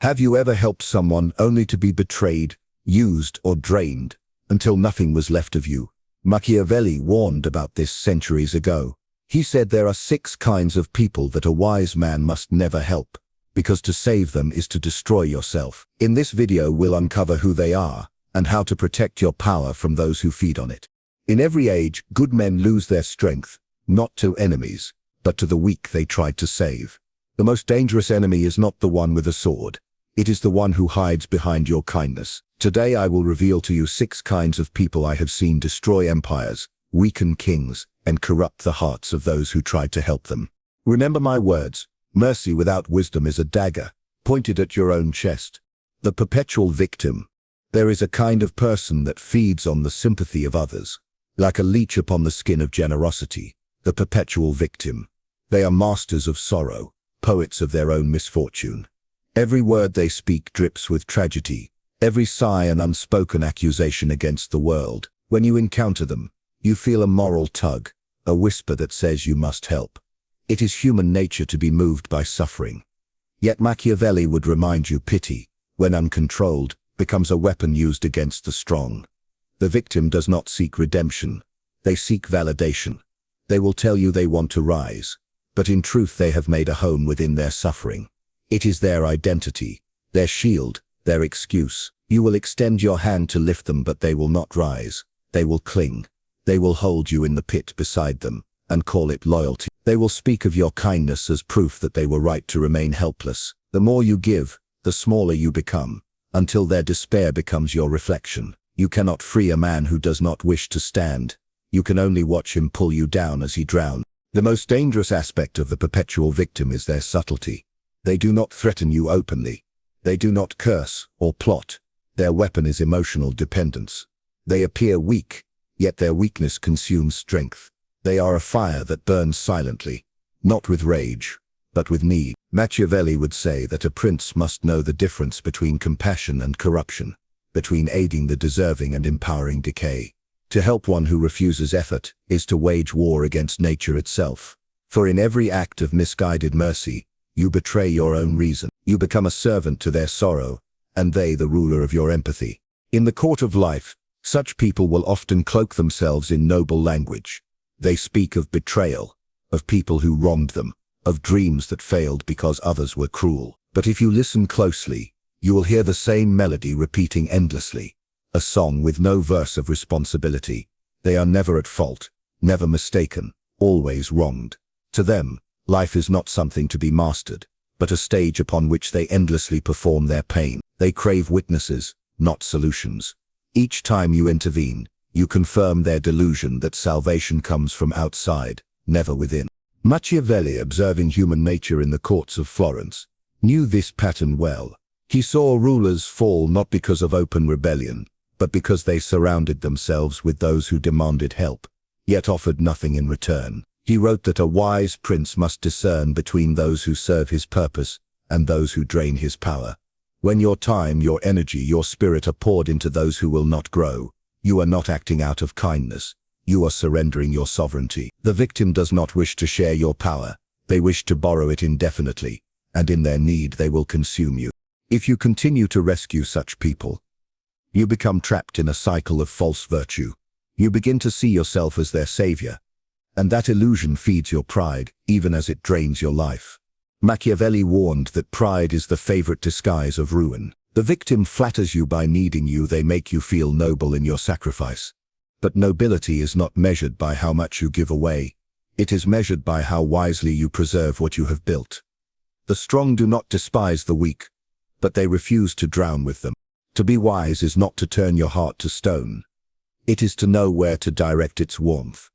Have you ever helped someone only to be betrayed, used, or drained, until nothing was left of you? Machiavelli warned about this centuries ago. He said there are 6 kinds of people that a wise man must never help, because to save them is to destroy yourself. In this video we'll uncover who they are, and how to protect your power from those who feed on it. In every age, good men lose their strength, not to enemies, but to the weak they tried to save. The most dangerous enemy is not the one with a sword. It is the one who hides behind your kindness. Today I will reveal to you 6 kinds of people I have seen destroy empires, weaken kings, and corrupt the hearts of those who tried to help them. Remember my words, mercy without wisdom is a dagger, pointed at your own chest. The perpetual victim. There is a kind of person that feeds on the sympathy of others, like a leech upon the skin of generosity. The perpetual victim. They are masters of sorrow, poets of their own misfortune. Every word they speak drips with tragedy, every sigh an unspoken accusation against the world. When you encounter them, you feel a moral tug, a whisper that says you must help. It is human nature to be moved by suffering. Yet Machiavelli would remind you pity, when uncontrolled, becomes a weapon used against the strong. The victim does not seek redemption. They seek validation. They will tell you they want to rise, but in truth they have made a home within their suffering. It is their identity, their shield, their excuse. You will extend your hand to lift them, but they will not rise. They will cling. They will hold you in the pit beside them, and call it loyalty. They will speak of your kindness as proof that they were right to remain helpless. The more you give, the smaller you become, until their despair becomes your reflection. You cannot free a man who does not wish to stand. You can only watch him pull you down as he drowns. The most dangerous aspect of the perpetual victim is their subtlety. They do not threaten you openly. They do not curse or plot. Their weapon is emotional dependence. They appear weak, yet their weakness consumes strength. They are a fire that burns silently, not with rage, but with need. Machiavelli would say that a prince must know the difference between compassion and corruption, between aiding the deserving and empowering decay. To help one who refuses effort is to wage war against nature itself. For in every act of misguided mercy, you betray your own reason. You become a servant to their sorrow, and they the ruler of your empathy. In the court of life, such people will often cloak themselves in noble language. They speak of betrayal, of people who wronged them, of dreams that failed because others were cruel. But if you listen closely, you will hear the same melody repeating endlessly. A song with no verse of responsibility. They are never at fault, never mistaken, always wronged. To them, life is not something to be mastered, but a stage upon which they endlessly perform their pain. They crave witnesses, not solutions. Each time you intervene, you confirm their delusion that salvation comes from outside, never within. Machiavelli, observing human nature in the courts of Florence, knew this pattern well. He saw rulers fall not because of open rebellion, but because they surrounded themselves with those who demanded help, yet offered nothing in return. He wrote that a wise prince must discern between those who serve his purpose and those who drain his power. When your time, your energy, your spirit are poured into those who will not grow, you are not acting out of kindness. You are surrendering your sovereignty. The victim does not wish to share your power. They wish to borrow it indefinitely, and in their need they will consume you. If you continue to rescue such people, you become trapped in a cycle of false virtue. You begin to see yourself as their savior, and that illusion feeds your pride, even as it drains your life. Machiavelli warned that pride is the favorite disguise of ruin. The victim flatters you by needing you. They make you feel noble in your sacrifice. But nobility is not measured by how much you give away. It is measured by how wisely you preserve what you have built. The strong do not despise the weak, but they refuse to drown with them. To be wise is not to turn your heart to stone. It is to know where to direct its warmth.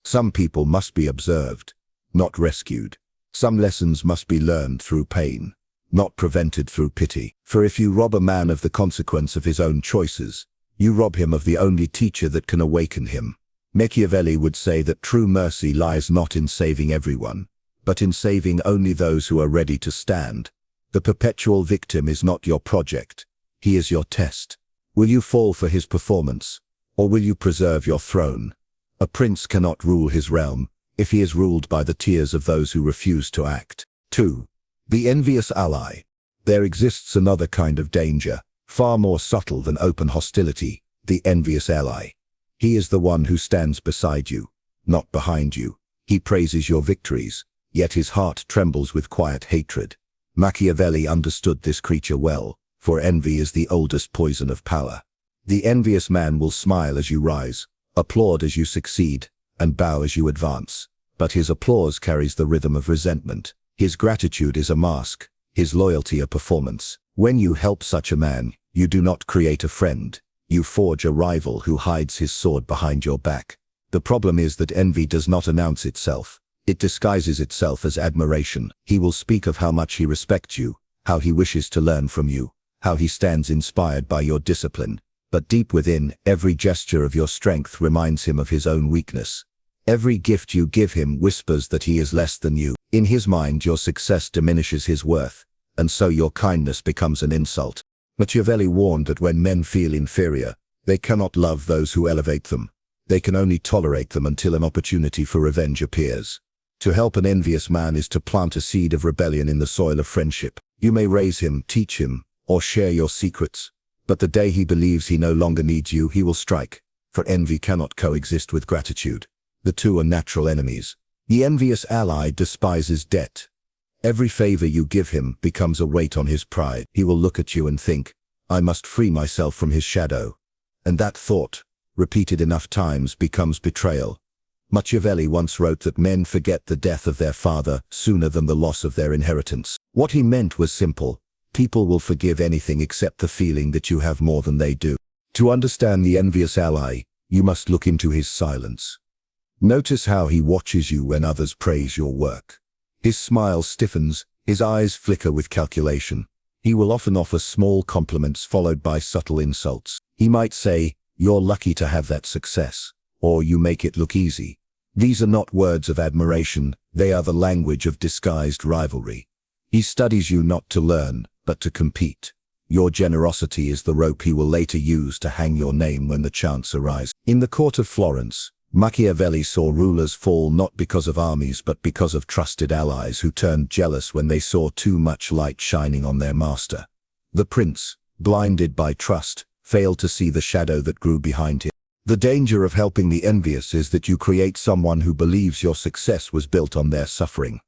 Some people must be observed, not rescued. Some lessons must be learned through pain, not prevented through pity. For if you rob a man of the consequence of his own choices, you rob him of the only teacher that can awaken him. Machiavelli would say that true mercy lies not in saving everyone, but in saving only those who are ready to stand. The perpetual victim is not your project. He is your test. Will you fall for his performance, or will you preserve your throne? A prince cannot rule his realm if he is ruled by the tears of those who refuse to act. 2. The envious ally. There exists another kind of danger, far more subtle than open hostility, the envious ally. He is the one who stands beside you, not behind you. He praises your victories, yet his heart trembles with quiet hatred. Machiavelli understood this creature well, for envy is the oldest poison of power. The envious man will smile as you rise, applaud as you succeed, and bow as you advance. But his applause carries the rhythm of resentment. His gratitude is a mask, his loyalty a performance. When you help such a man, you do not create a friend. You forge a rival who hides his sword behind your back. The problem is that envy does not announce itself. It disguises itself as admiration. He will speak of how much he respects you, how he wishes to learn from you, how he stands inspired by your discipline. But deep within, every gesture of your strength reminds him of his own weakness. Every gift you give him whispers that he is less than you. In his mind, your success diminishes his worth, and so your kindness becomes an insult. Machiavelli warned that when men feel inferior, they cannot love those who elevate them. They can only tolerate them until an opportunity for revenge appears. To help an envious man is to plant a seed of rebellion in the soil of friendship. You may raise him, teach him, or share your secrets. But the day he believes he no longer needs you, he will strike. For envy cannot coexist with gratitude. The two are natural enemies. The envious ally despises debt. Every favor you give him becomes a weight on his pride. He will look at you and think, I must free myself from his shadow. And that thought, repeated enough times, becomes betrayal. Machiavelli once wrote that men forget the death of their father sooner than the loss of their inheritance. What he meant was simple. People will forgive anything except the feeling that you have more than they do. To understand the envious ally, you must look into his silence. Notice how he watches you when others praise your work. His smile stiffens, his eyes flicker with calculation. He will often offer small compliments followed by subtle insults. He might say, "You're lucky to have that success," or "You make it look easy." These are not words of admiration, they are the language of disguised rivalry. He studies you not to learn, but to compete. Your generosity is the rope he will later use to hang your name when the chance arises. In the court of Florence, Machiavelli saw rulers fall not because of armies but because of trusted allies who turned jealous when they saw too much light shining on their master. The prince, blinded by trust, failed to see the shadow that grew behind him. The danger of helping the envious is that you create someone who believes your success was built on their suffering.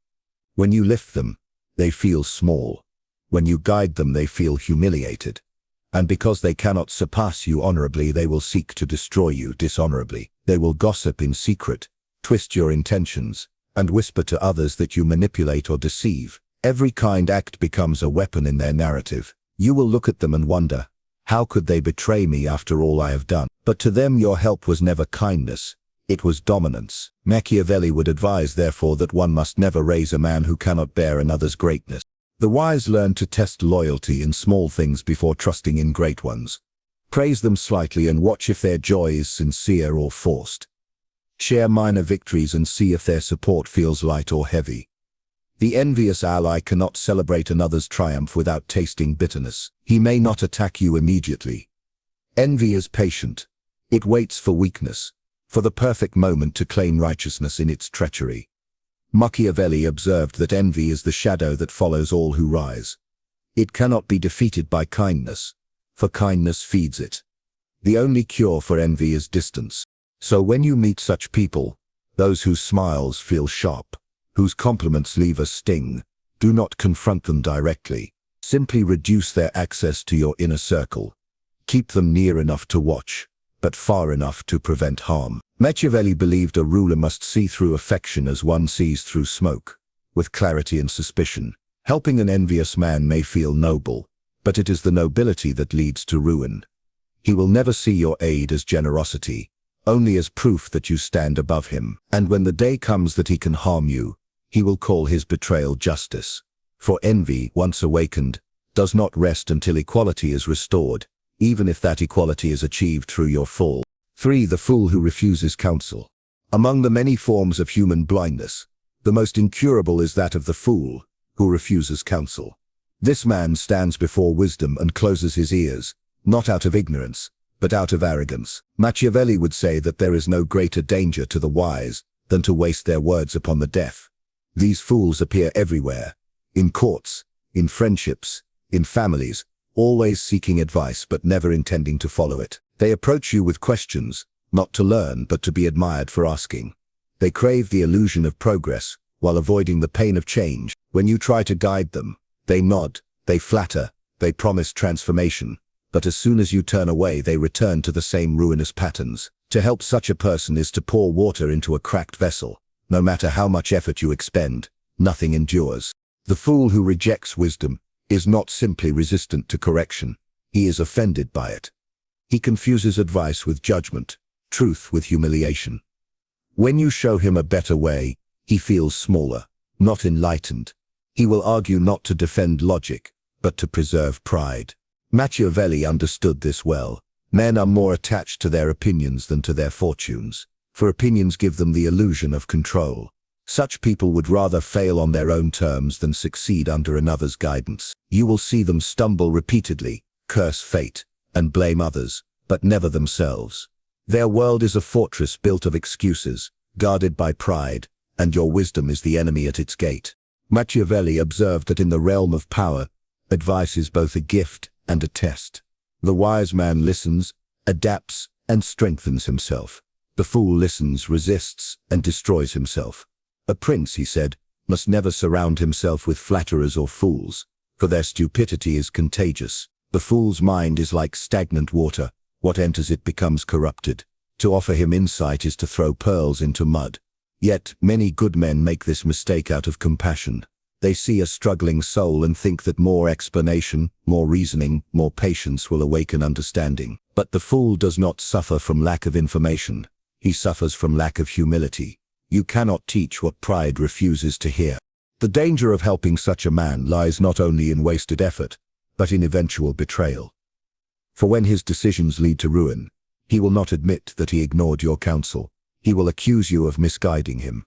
When you lift them, they feel small. When you guide them, they feel humiliated. And because they cannot surpass you honorably, they will seek to destroy you dishonorably. They will gossip in secret, twist your intentions, and whisper to others that you manipulate or deceive. Every kind act becomes a weapon in their narrative. You will look at them and wonder, how could they betray me after all I have done? But to them your help was never kindness, it was dominance. Machiavelli would advise, therefore, that one must never raise a man who cannot bear another's greatness. The wise learn to test loyalty in small things before trusting in great ones. Praise them slightly and watch if their joy is sincere or forced. Share minor victories and see if their support feels light or heavy. The envious ally cannot celebrate another's triumph without tasting bitterness. He may not attack you immediately. Envy is patient. It waits for weakness, for the perfect moment to claim righteousness in its treachery. Machiavelli observed that envy is the shadow that follows all who rise. It cannot be defeated by kindness, for kindness feeds it. The only cure for envy is distance. So when you meet such people, those whose smiles feel sharp, whose compliments leave a sting, do not confront them directly. Simply reduce their access to your inner circle. Keep them near enough to watch, but far enough to prevent harm. Machiavelli believed a ruler must see through affection as one sees through smoke, with clarity and suspicion. Helping an envious man may feel noble, but it is the nobility that leads to ruin. He will never see your aid as generosity, only as proof that you stand above him. And when the day comes that he can harm you, he will call his betrayal justice. For envy, once awakened, does not rest until equality is restored, even if that equality is achieved through your fall. 3. The fool who refuses counsel. Among the many forms of human blindness, the most incurable is that of the fool who refuses counsel. This man stands before wisdom and closes his ears, not out of ignorance, but out of arrogance. Machiavelli would say that there is no greater danger to the wise than to waste their words upon the deaf. These fools appear everywhere, in courts, in friendships, In families, always seeking advice but never intending to follow it. They approach you with questions, not to learn but to be admired for asking. They crave the illusion of progress, while avoiding the pain of change. When you try to guide them, they nod, they flatter, they promise transformation, but as soon as you turn away they return to the same ruinous patterns. To help such a person is to pour water into a cracked vessel. No matter how much effort you expend, nothing endures. The fool who rejects wisdom is not simply resistant to correction, he is offended by it. He confuses advice with judgment, truth with humiliation. When you show him a better way, he feels smaller, not enlightened. He will argue not to defend logic, but to preserve pride. Machiavelli understood this well. Men are more attached to their opinions than to their fortunes, for opinions give them the illusion of control. Such people would rather fail on their own terms than succeed under another's guidance. You will see them stumble repeatedly, curse fate, and blame others, but never themselves. Their world is a fortress built of excuses, guarded by pride, and your wisdom is the enemy at its gate. Machiavelli observed that in the realm of power, advice is both a gift and a test. The wise man listens, adapts, and strengthens himself. The fool listens, resists, and destroys himself. A prince, he said, must never surround himself with flatterers or fools, for their stupidity is contagious. The fool's mind is like stagnant water. What enters it becomes corrupted. To offer him insight is to throw pearls into mud. Yet many good men make this mistake out of compassion. They see a struggling soul and think that more explanation, more reasoning, more patience will awaken understanding. But the fool does not suffer from lack of information. He suffers from lack of humility. You cannot teach what pride refuses to hear. The danger of helping such a man lies not only in wasted effort, but in eventual betrayal. For when his decisions lead to ruin, he will not admit that he ignored your counsel. He will accuse you of misguiding him.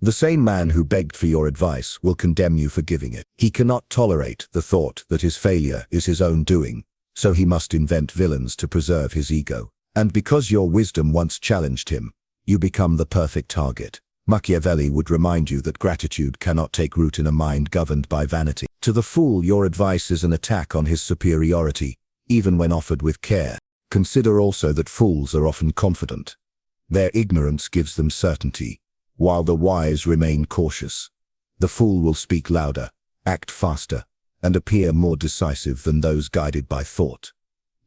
The same man who begged for your advice will condemn you for giving it. He cannot tolerate the thought that his failure is his own doing, so he must invent villains to preserve his ego. And because your wisdom once challenged him, you become the perfect target. Machiavelli would remind you that gratitude cannot take root in a mind governed by vanity. To the fool, your advice is an attack on his superiority, even when offered with care. Consider also that fools are often confident. Their ignorance gives them certainty, while the wise remain cautious. The fool will speak louder, act faster, and appear more decisive than those guided by thought.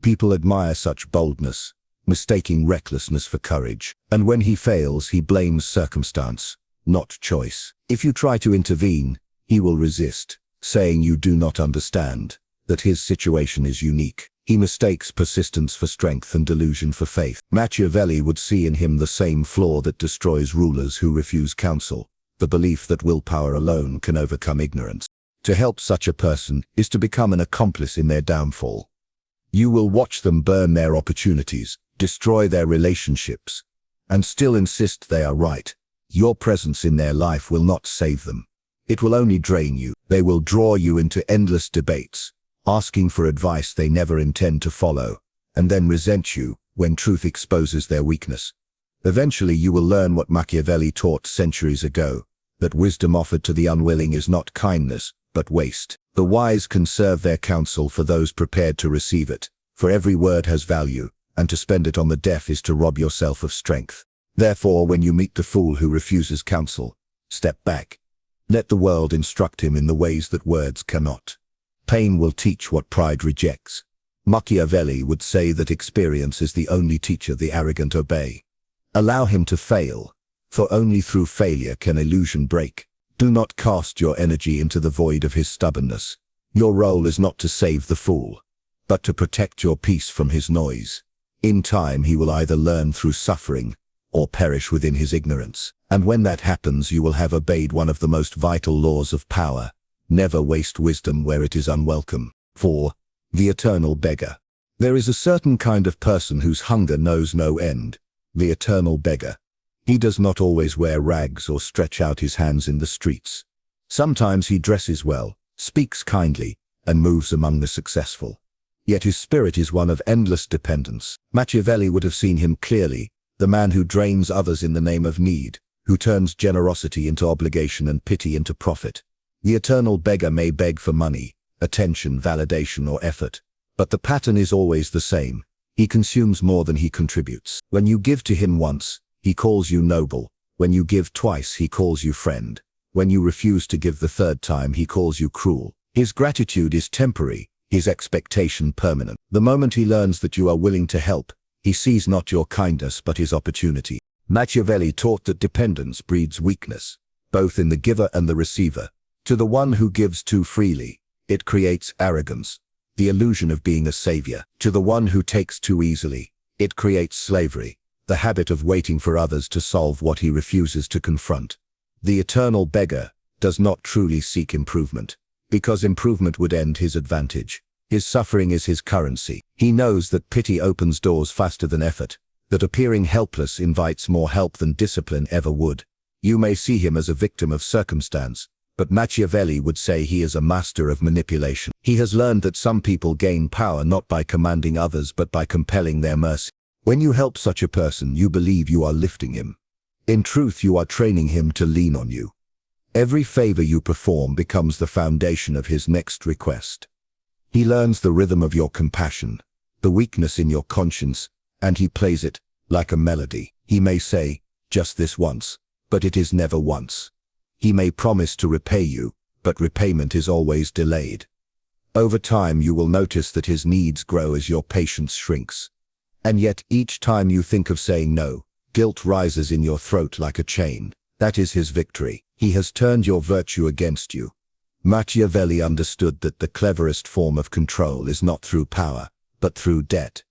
People admire such boldness, mistaking recklessness for courage, and when he fails, he blames circumstance, not choice. If you try to intervene, he will resist, saying you do not understand, that his situation is unique. He mistakes persistence for strength and delusion for faith. Machiavelli would see in him the same flaw that destroys rulers who refuse counsel, the belief that willpower alone can overcome ignorance. To help such a person is to become an accomplice in their downfall. You will watch them burn their opportunities, destroy their relationships, and still insist they are right. Your presence in their life will not save them. It will only drain you. They will draw you into endless debates, asking for advice they never intend to follow, and then resent you when truth exposes their weakness. Eventually you will learn what Machiavelli taught centuries ago, that wisdom offered to the unwilling is not kindness, but waste. The wise conserve their counsel for those prepared to receive it, for every word has value, and to spend it on the deaf is to rob yourself of strength. Therefore, when you meet the fool who refuses counsel, step back. Let the world instruct him in the ways that words cannot. Pain will teach what pride rejects. Machiavelli would say that experience is the only teacher the arrogant obey. Allow him to fail, for only through failure can illusion break. Do not cast your energy into the void of his stubbornness. Your role is not to save the fool, but to protect your peace from his noise. In time he will either learn through suffering, or perish within his ignorance. And when that happens, you will have obeyed one of the most vital laws of power. Never waste wisdom where it is unwelcome. 4. The eternal beggar. There is a certain kind of person whose hunger knows no end. The eternal beggar. He does not always wear rags or stretch out his hands in the streets. Sometimes he dresses well, speaks kindly, and moves among the successful. Yet his spirit is one of endless dependence. Machiavelli would have seen him clearly, the man who drains others in the name of need, who turns generosity into obligation and pity into profit. The eternal beggar may beg for money, attention, validation, or effort. But the pattern is always the same. He consumes more than he contributes. When you give to him once, he calls you noble. When you give twice, he calls you friend. When you refuse to give the third time, he calls you cruel. His gratitude is temporary, his expectation permanent. The moment he learns that you are willing to help, he sees not your kindness but his opportunity. Machiavelli taught that dependence breeds weakness, both in the giver and the receiver. To the one who gives too freely, it creates arrogance, the illusion of being a savior. To the one who takes too easily, it creates slavery, the habit of waiting for others to solve what he refuses to confront. The eternal beggar does not truly seek improvement, because improvement would end his advantage. His suffering is his currency. He knows that pity opens doors faster than effort, that appearing helpless invites more help than discipline ever would. You may see him as a victim of circumstance, but Machiavelli would say he is a master of manipulation. He has learned that some people gain power not by commanding others but by compelling their mercy. When you help such a person, you believe you are lifting him. In truth, you are training him to lean on you. Every favor you perform becomes the foundation of his next request. He learns the rhythm of your compassion, the weakness in your conscience, and he plays it like a melody. He may say, just this once, but it is never once. He may promise to repay you, but repayment is always delayed. Over time, you will notice that his needs grow as your patience shrinks. And yet, each time you think of saying no, guilt rises in your throat like a chain. That is his victory. He has turned your virtue against you. Machiavelli understood that the cleverest form of control is not through power, but through debt.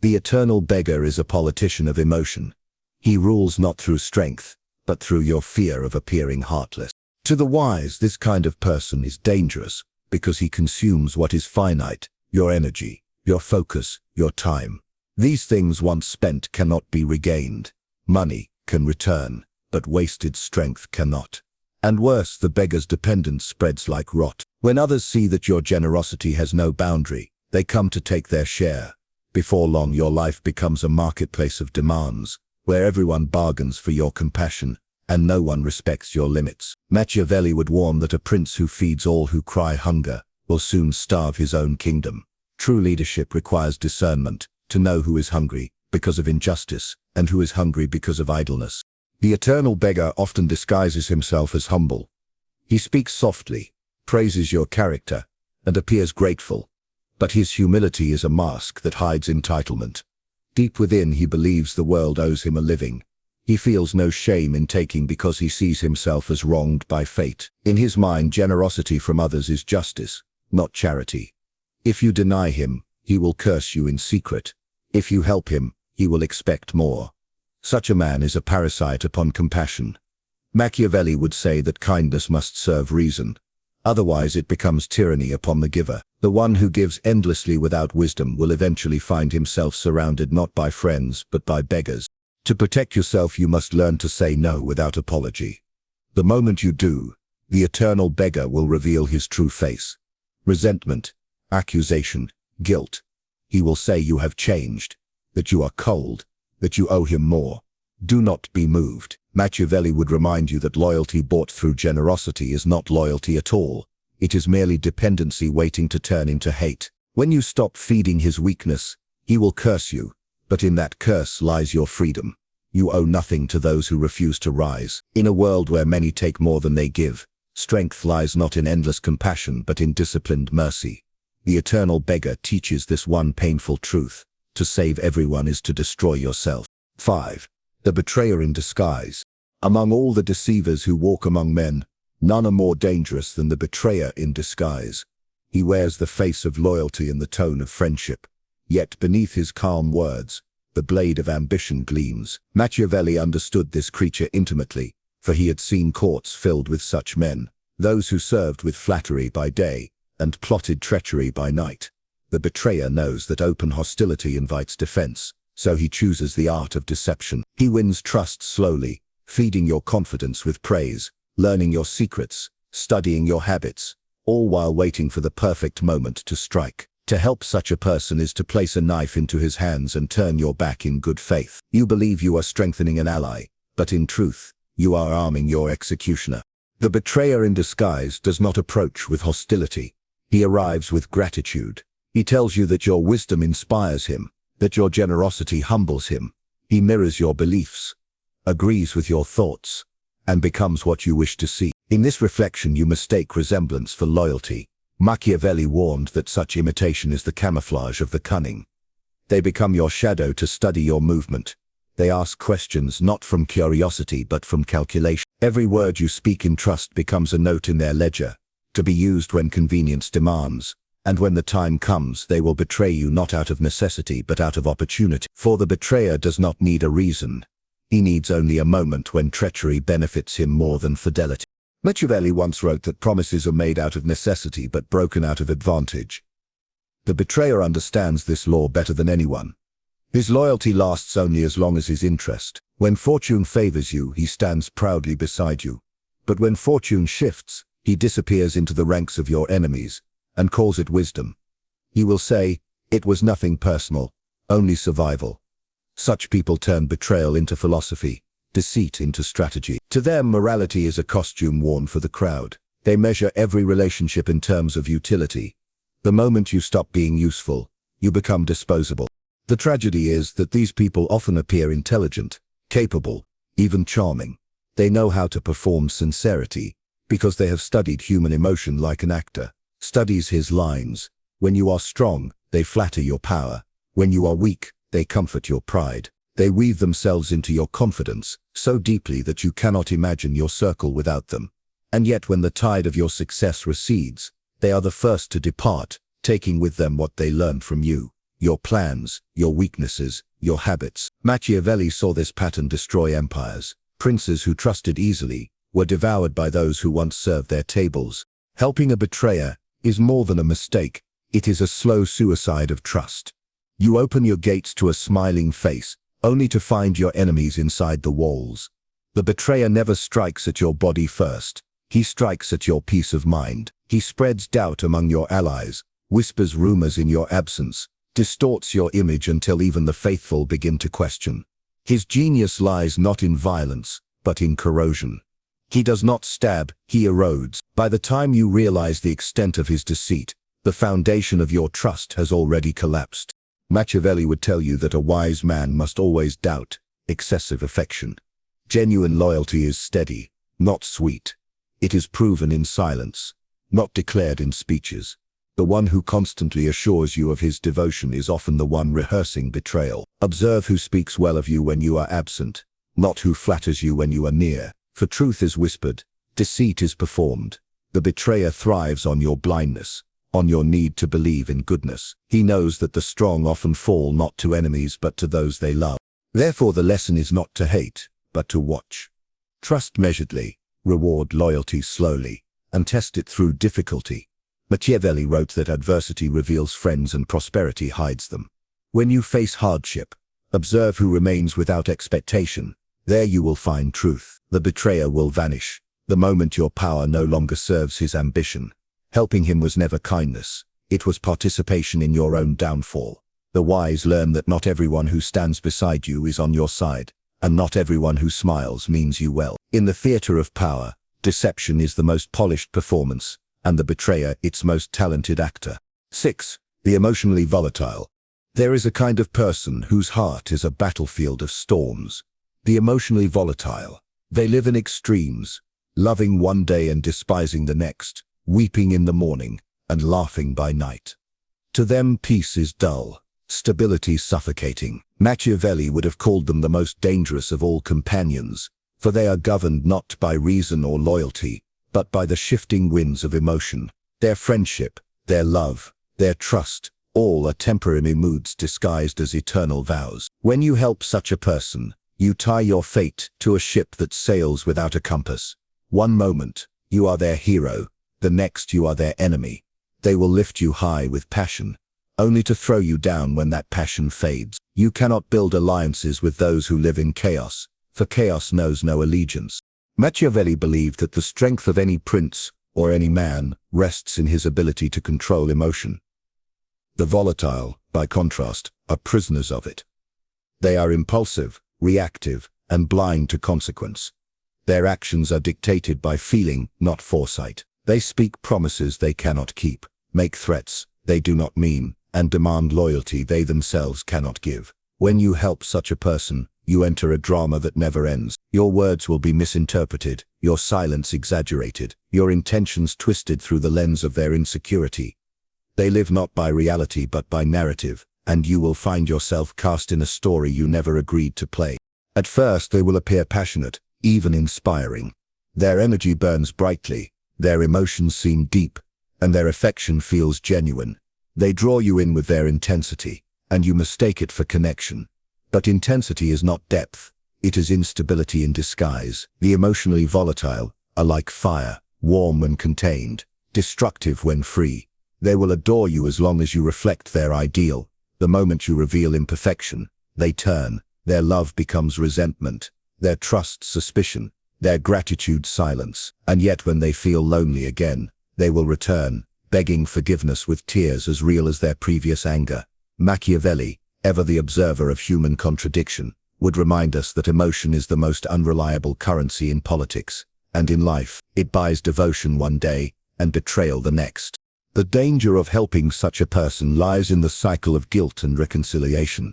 The eternal beggar is a politician of emotion. He rules not through strength, but through your fear of appearing heartless. To the wise, this kind of person is dangerous, because he consumes what is finite, your energy, your focus, your time. These things once spent cannot be regained. Money can return, but wasted strength cannot. And worse, the beggar's dependence spreads like rot. When others see that your generosity has no boundary, they come to take their share. Before long, your life becomes a marketplace of demands, where everyone bargains for your compassion, and no one respects your limits. Machiavelli would warn that a prince who feeds all who cry hunger will soon starve his own kingdom. True leadership requires discernment, to know who is hungry because of injustice, and who is hungry because of idleness. The eternal beggar often disguises himself as humble. He speaks softly, praises your character, and appears grateful. But his humility is a mask that hides entitlement. Deep within, he believes the world owes him a living. He feels no shame in taking because he sees himself as wronged by fate. In his mind, generosity from others is justice, not charity. If you deny him, he will curse you in secret. If you help him, he will expect more. Such a man is a parasite upon compassion. Machiavelli would say that kindness must serve reason. Otherwise it becomes tyranny upon the giver. The one who gives endlessly without wisdom will eventually find himself surrounded not by friends but by beggars. To protect yourself, you must learn to say no without apology. The moment you do, the eternal beggar will reveal his true face. Resentment, accusation, guilt. He will say you have changed, that you are cold, that you owe him more. Do not be moved. Machiavelli would remind you that loyalty bought through generosity is not loyalty at all. It is merely dependency waiting to turn into hate. When you stop feeding his weakness, he will curse you, but in that curse lies your freedom. You owe nothing to those who refuse to rise. In a world where many take more than they give, strength lies not in endless compassion but in disciplined mercy. The eternal beggar teaches this one painful truth: to save everyone is to destroy yourself. 5. The betrayer in disguise. Among all the deceivers who walk among men, none are more dangerous than the betrayer in disguise. He wears the face of loyalty and the tone of friendship, yet beneath his calm words, the blade of ambition gleams. Machiavelli understood this creature intimately, for he had seen courts filled with such men, those who served with flattery by day and plotted treachery by night. The betrayer knows that open hostility invites defense, so he chooses the art of deception. He wins trust slowly, feeding your confidence with praise, learning your secrets, studying your habits, all while waiting for the perfect moment to strike. To help such a person is to place a knife into his hands and turn your back in good faith. You believe you are strengthening an ally, but in truth, you are arming your executioner. The betrayer in disguise does not approach with hostility. He arrives with gratitude. He tells you that your wisdom inspires him, that your generosity humbles him. He mirrors your beliefs, agrees with your thoughts, and becomes what you wish to see. In this reflection you mistake resemblance for loyalty. Machiavelli warned that such imitation is the camouflage of the cunning. They become your shadow to study your movement. They ask questions not from curiosity but from calculation. Every word you speak in trust becomes a note in their ledger, to be used when convenience demands. And when the time comes, they will betray you not out of necessity but out of opportunity. For the betrayer does not need a reason. He needs only a moment when treachery benefits him more than fidelity. Machiavelli once wrote that promises are made out of necessity but broken out of advantage. The betrayer understands this law better than anyone. His loyalty lasts only as long as his interest. When fortune favors you, he stands proudly beside you. But when fortune shifts, he disappears into the ranks of your enemies and calls it wisdom. He will say, "It was nothing personal, only survival." Such people turn betrayal into philosophy, deceit into strategy. To them, morality is a costume worn for the crowd. They measure every relationship in terms of utility. The moment you stop being useful, you become disposable. The tragedy is that these people often appear intelligent, capable, even charming. They know how to perform sincerity, because they have studied human emotion like an actor studies his lines. When you are strong, they flatter your power. When you are weak, they comfort your pride. They weave themselves into your confidence so deeply that you cannot imagine your circle without them. And yet when the tide of your success recedes, they are the first to depart, taking with them what they learned from you, your plans, your weaknesses, your habits. Machiavelli saw this pattern destroy empires. Princes who trusted easily were devoured by those who once served their tables. Helping a betrayer is more than a mistake. It is a slow suicide of trust. You open your gates to a smiling face, only to find your enemies inside the walls. The betrayer never strikes at your body first. He strikes at your peace of mind. He spreads doubt among your allies, whispers rumors in your absence, distorts your image until even the faithful begin to question. His genius lies not in violence, but in corrosion. He does not stab, he erodes. By the time you realize the extent of his deceit, the foundation of your trust has already collapsed. Machiavelli would tell you that a wise man must always doubt excessive affection. Genuine loyalty is steady, not sweet. It is proven in silence, not declared in speeches. The one who constantly assures you of his devotion is often the one rehearsing betrayal. Observe who speaks well of you when you are absent, not who flatters you when you are near. For truth is whispered, deceit is performed. The betrayer thrives on your blindness, on your need to believe in goodness. He knows that the strong often fall not to enemies but to those they love. Therefore the lesson is not to hate, but to watch. Trust measuredly, reward loyalty slowly, and test it through difficulty. Machiavelli wrote that adversity reveals friends and prosperity hides them. When you face hardship, observe who remains without expectation. There you will find truth. The betrayer will vanish, the moment your power no longer serves his ambition. Helping him was never kindness. It was participation in your own downfall. The wise learn that not everyone who stands beside you is on your side, and not everyone who smiles means you well. In the theater of power, deception is the most polished performance, and the betrayer its most talented actor. 6. The emotionally volatile. There is a kind of person whose heart is a battlefield of storms. The emotionally volatile. They live in extremes, loving one day and despising the next, weeping in the morning and laughing by night. To them peace is dull, stability suffocating. Machiavelli would have called them the most dangerous of all companions, for they are governed not by reason or loyalty, but by the shifting winds of emotion. Their friendship, their love, their trust, all are temporary moods disguised as eternal vows. When you help such a person, you tie your fate to a ship that sails without a compass. One moment, you are their hero, the next you are their enemy. They will lift you high with passion, only to throw you down when that passion fades. You cannot build alliances with those who live in chaos, for chaos knows no allegiance. Machiavelli believed that the strength of any prince or any man rests in his ability to control emotion. The volatile, by contrast, are prisoners of it. They are impulsive, reactive, and blind to consequence. Their actions are dictated by feeling, not foresight. They speak promises they cannot keep, make threats they do not mean, and demand loyalty they themselves cannot give. When you help such a person, you enter a drama that never ends. Your words will be misinterpreted, your silence exaggerated, your intentions twisted through the lens of their insecurity. They live not by reality but by narrative, and you will find yourself cast in a story you never agreed to play. At first they will appear passionate, even inspiring. Their energy burns brightly, their emotions seem deep, and their affection feels genuine. They draw you in with their intensity, and you mistake it for connection. But intensity is not depth, it is instability in disguise. The emotionally volatile are like fire, warm when contained, destructive when free. They will adore you as long as you reflect their ideal. The moment you reveal imperfection, they turn. Their love becomes resentment, their trust suspicion, their gratitude silence. And yet when they feel lonely again, they will return, begging forgiveness with tears as real as their previous anger. Machiavelli, ever the observer of human contradiction, would remind us that emotion is the most unreliable currency in politics, and in life. It buys devotion one day and betrayal the next. The danger of helping such a person lies in the cycle of guilt and reconciliation.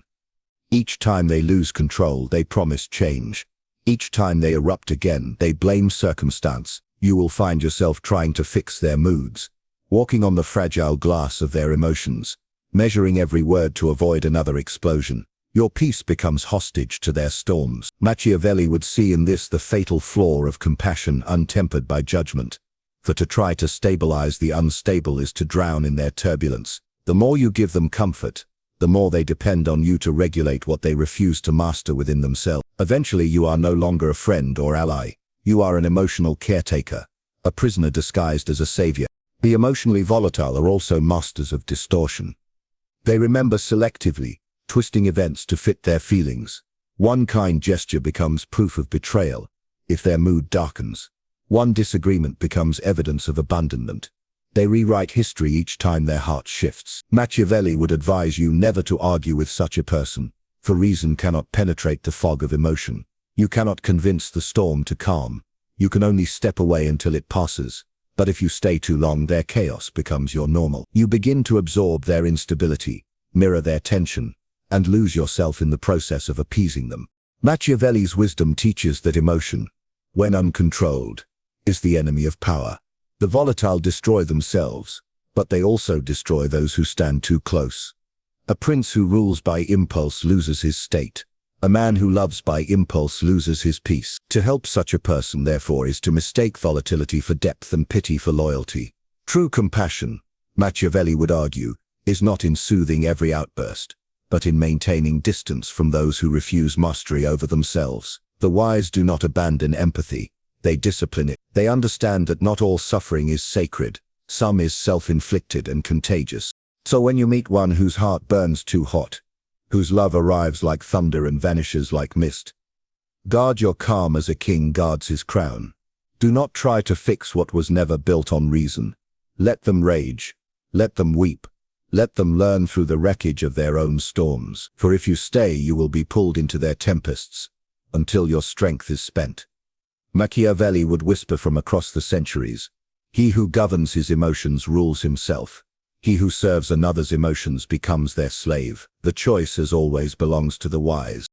Each time they lose control, they promise change. Each time they erupt again, they blame circumstance. You will find yourself trying to fix their moods, walking on the fragile glass of their emotions, measuring every word to avoid another explosion. Your peace becomes hostage to their storms. Machiavelli would see in this the fatal flaw of compassion untempered by judgment. For to try to stabilize the unstable is to drown in their turbulence. The more you give them comfort, the more they depend on you to regulate what they refuse to master within themselves. Eventually you are no longer a friend or ally. You are an emotional caretaker, a prisoner disguised as a savior. The emotionally volatile are also masters of distortion. They remember selectively, twisting events to fit their feelings. One kind gesture becomes proof of betrayal, if their mood darkens. One disagreement becomes evidence of abandonment. They rewrite history each time their heart shifts. Machiavelli would advise you never to argue with such a person, for reason cannot penetrate the fog of emotion. You cannot convince the storm to calm. You can only step away until it passes. But if you stay too long, their chaos becomes your normal. You begin to absorb their instability, mirror their tension, and lose yourself in the process of appeasing them. Machiavelli's wisdom teaches that emotion, when uncontrolled, is the enemy of power. The volatile destroy themselves, but they also destroy those who stand too close. A prince who rules by impulse loses his state. A man who loves by impulse loses his peace. To help such a person, therefore, is to mistake volatility for depth and pity for loyalty. True compassion, Machiavelli would argue, is not in soothing every outburst, but in maintaining distance from those who refuse mastery over themselves. The wise do not abandon empathy, they discipline it. They understand that not all suffering is sacred, some is self-inflicted and contagious. So when you meet one whose heart burns too hot, whose love arrives like thunder and vanishes like mist, guard your calm as a king guards his crown. Do not try to fix what was never built on reason. Let them rage, let them weep, let them learn through the wreckage of their own storms. For if you stay, you will be pulled into their tempests, until your strength is spent. Machiavelli would whisper from across the centuries, "He who governs his emotions rules himself. He who serves another's emotions becomes their slave." The choice, as always, belongs to the wise.